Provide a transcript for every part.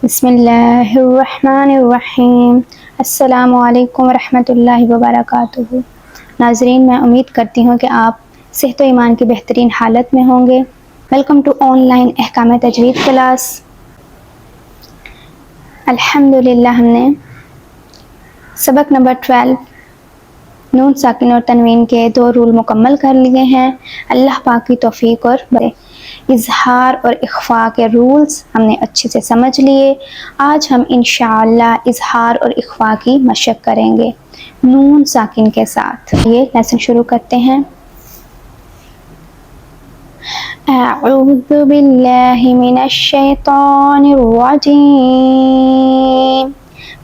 बिस्मिल्लाहिर्रहमानिर्रहीम। अस्सलामुअलैकुम वरहमतुल्लाहि वबरकातुहू। नाज़रीन, मैं उम्मीद करती हूँ कि आप सेहत व ईमान की बेहतरीन हालत में होंगे। वेलकम टू ऑनलाइन अहकाम तजवीद क्लास। अल्हम्दुलिल्लाह, हमने सबक नंबर 12 नून साकिन और तनवीन के 2 रूल मुकम्मल कर लिए हैं। अल्लाह पाक की तौफीक और इजहार और इख्फा के रूल्स हमने अच्छे से समझ लिए। आज हम इंशाअल्लाह इजहार और इख्फा की मशक करेंगे नून साकिन के साथ। ये लेसन शुरू करते हैं। अऊज़ु बिल्लाहि मिनश शैतानिर रजीम।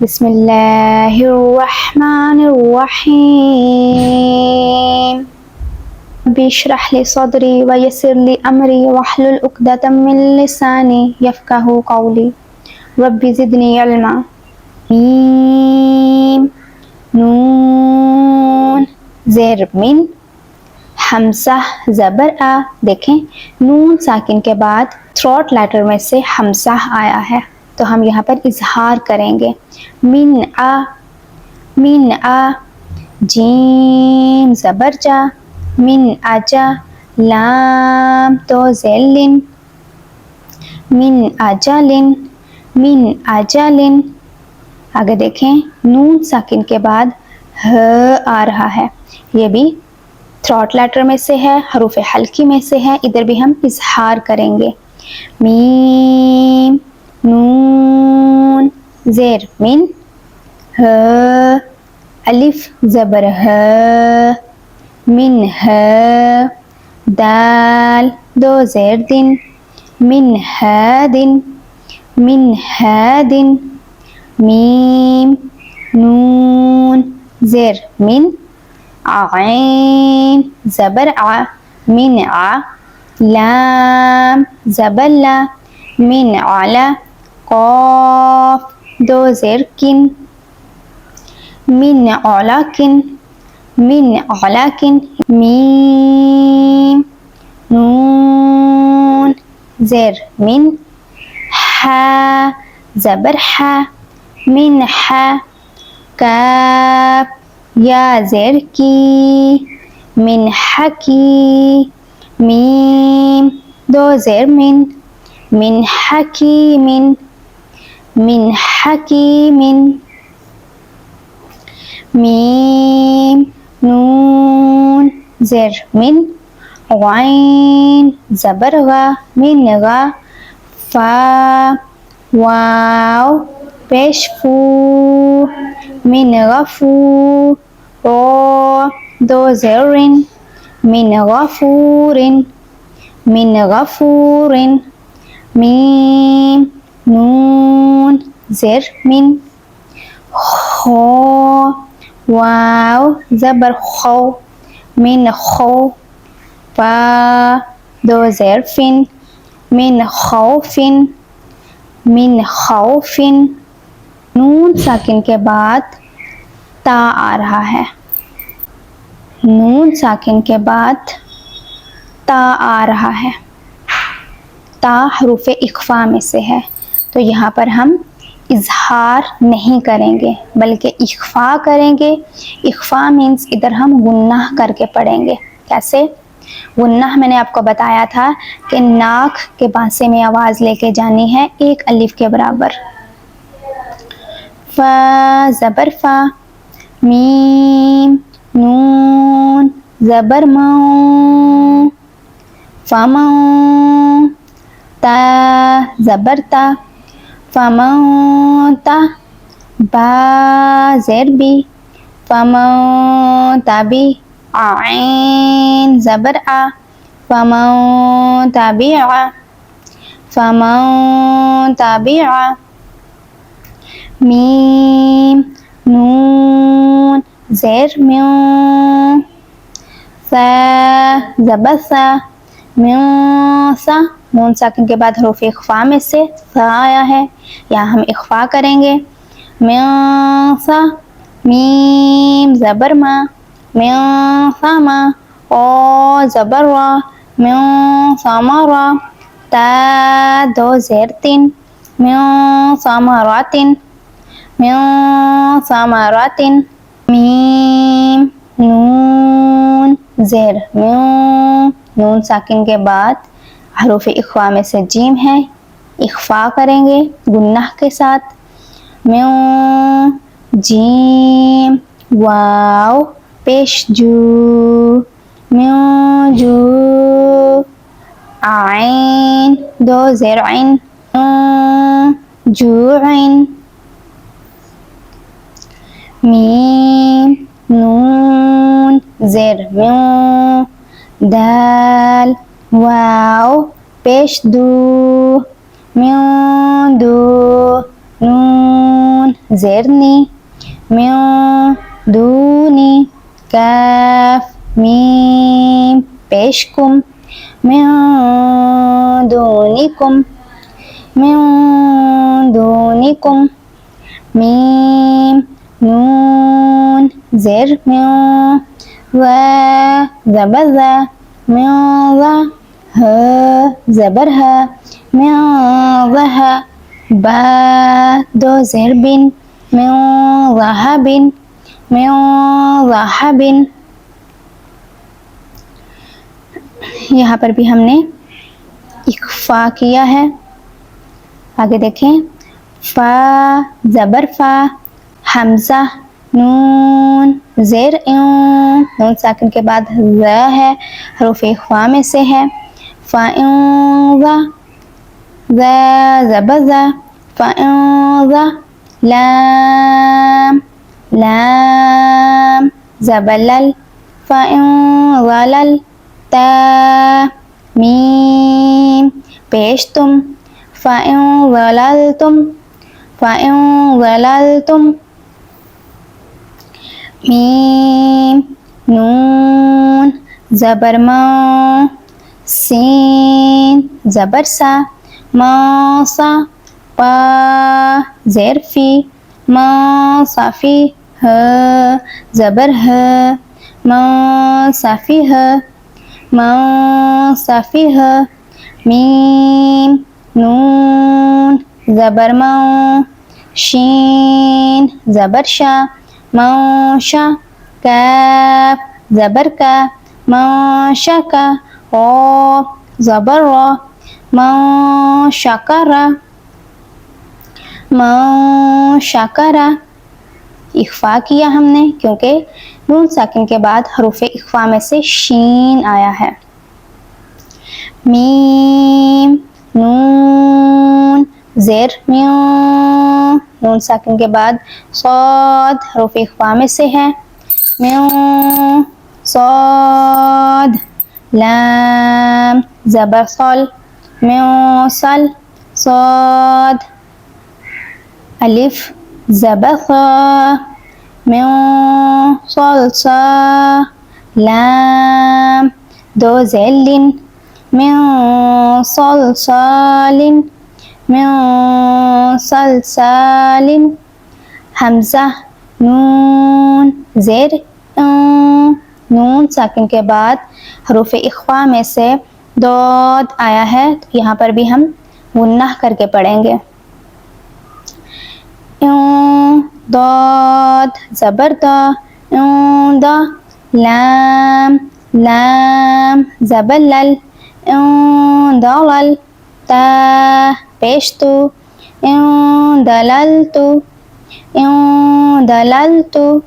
बिस्मिल्लाहिर्रहमानिर रहीम। रब्बि इश्रह ली सदरी व यस्सिर ली अमरी वहलुल उक़दतम मिन लिसानी यफ़क़हू क़ौली रब्बि ज़िदनी इल्मा। मीम नून ज़ेर मिन हमज़ा ज़बर आ। देखें, नून साकिन के बाद थ्रोट लेटर में से हमज़ा आया है, तो हम यहाँ पर इजहार करेंगे। मिन आ, मिन आ। जीम ज़बर जा, मिन आजा। लाम तो ज़ेलिन, मिन आजालिन, मिन आजालिन। आगे देखें, नून साकिन के बाद ह आ रहा है, ये भी थ्रोट लेटर में से है, हरूफ हल्की में से है। इधर भी हम इजहार करेंगे। मीम नून ज़ेर मिन ह, अलिफ ज़बर ह, मिन ह। दाल दो ज़ेर दिन, मिन ह दिन, मिन ह दिन। मीम नून ज़ेर मिन आइन ज़बर आ, मिन आ। लाम ज़बर ला, मिन आला। क़ाफ दो ज़ेर किन, मिन औलाकिन, मिन औलाकिन। मीम नून ज़ेर मिन हा ज़बर हा, मिन हा। काफ या ज़ेर की, मिन हकी। मीम दो ज़ेर मिन हकीमिन, मिन हकीमिन। मीम नून ज़ेर मिन गैन ज़बर गा, मिन गा। फा वाव पेश फू, मिन गफू। रो दो ज़ेरिन, मिन गफूरिन, मिन गफूरिन। मीम नून ज़ेर मिन खो वाव ज़बर खो, मिन खो। फा दो ज़ेर फिन, मिन खौफिन, मिन खौफिन। नून साकिन के बाद ता आ रहा है, नून साकिन के बाद ता आ रहा है। ता हरूफ इख्फा में से है, तो यहाँ पर हम इजहार नहीं करेंगे बल्कि इख्फा करेंगे। इख्फा मीन्स इधर हम गुन्नाह करके पढ़ेंगे। कैसे? गुन्नाह मैंने आपको बताया था कि नाक के पासे में आवाज़ लेके जानी है एक अलिफ के बराबर। फा ज़बर फा, मीम नून ज़बर मऊ, फमऊ। ता ज़बर ता, फमौता। बा ज़ेर बी, फमौताबी। आइन ज़बर आ, फमौताबिआ, फमौताबिआ। मीम नून ज़ेर म्यू, सा ज़बर सा, म्यूसा। नून साकिन के बाद हरूफ इख्फा में से सा आया है, यहाँ हम इख्फा करेंगे। म्यूसा। मीम ज़बर मा, म्यूसामा। ओ ज़बर वा, म्यूसामारा। ता दो ज़ेर तीन, मिन समरातिन, मिन समरातिन। मीम नून ज़ेर म्यूं, नून साकिन के बाद हरूफ इख्वा में से जीम है, इख्फा करेंगे गुन्नाह के साथ। म्यूं जीम वाव पेश जू, म्यूं जू। आइन दो ज़ेर आइन, जूइन। मीम नून ज़ेर म्यूं, दाल वाव पेश दू, म्यूं दू। नून ज़ेर नी, म्यूं दूनी। काफ मीम पेश कुम, म्यूं दूनिकुम, म्यूं दूनिकुम। मीम नून ज़ेर म्यूं, ज़ा ज़बर ज़ा, म्यूं ज़ा। ह ज़बर ह, म्यूं ज़ह। बा दो ज़ेर बिन, म्यूं ज़हाबिन, म्यूं ज़हाबिन। यहाँ पर भी हमने इख्फा किया है। आगे देखें, फा ज़बर फा, हमज़ा नून ज़ेर यूं, नून साकिन के बाद ज़ है, हरूफ इख्फा में से है। फ़ा ज़बर ज़ा, फ़ा लाम लाम ज़बर लल, फ़ा ता मीम पेश तुम, फ़ा तुम। मीम नून ज़बर मा, सीन ज़बर सा, मासा। पा ज़ेर फी, मासाफी। ह ज़बर ह, मासाफी ह, मासाफी ह। मीम नून ज़बर मा, शीन ज़बर शा, माशा। काफ ज़बर का, माशा का। क़ाफ ज़बर रा, माशकरा, माशकरा। इख्फा किया हमने क्योंकि नून साकिन के बाद हरूफ इख्फा में से शीन आया है। मीम नून ज़ेर म्यूं, नून साकिन के बाद सौद हरूफ इख्फा में से है, म्यूं सौद। लाम ज़बर सल, म्यूं सल, सौद। अलिफ ज़बर सा, म्यूं सल सा। लाम दो ज़ेर लिन, म्यूं सल सालिन, म्यूं सल सालिन। हमज़ा नून ज़ेर नून साकिन के बाद हरूफ इख्फा में से दौद आया है, तो यहाँ पर भी हम गुन्नाह करके पढ़ेंगे। दौद ज़बर दा, दा। लाम लाम ज़बर लल, दलल। ता पेश तू, दललतु, दललतु।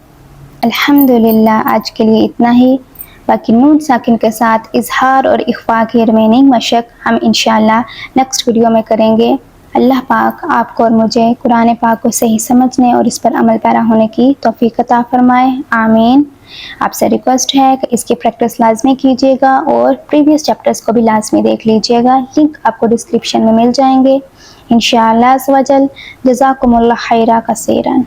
अल्हम्दुलिल्लाह, आज के लिए इतना ही। बाकी नून साकिन के साथ इज़हार और इख्फा की रिमेनिंग मशक हम इंशाअल्लाह नेक्स्ट वीडियो में करेंगे। अल्लाह पाक आपको और मुझे कुरान पाक को सही समझने और इस पर अमल पैरा होने की तौफीक अता फरमाए, आमीन। आपसे रिक्वेस्ट है कि इसकी प्रैक्टिस लाजमी कीजिएगा और प्रीवियस चैप्टर्स को भी लाजमी देख लीजिएगा। लिंक आपको डिस्क्रिप्शन में मिल जाएंगे इंशाअल्लाह अज़्ज़ व जल। जज़ाकुमुल्लाह खैरा कसीरन।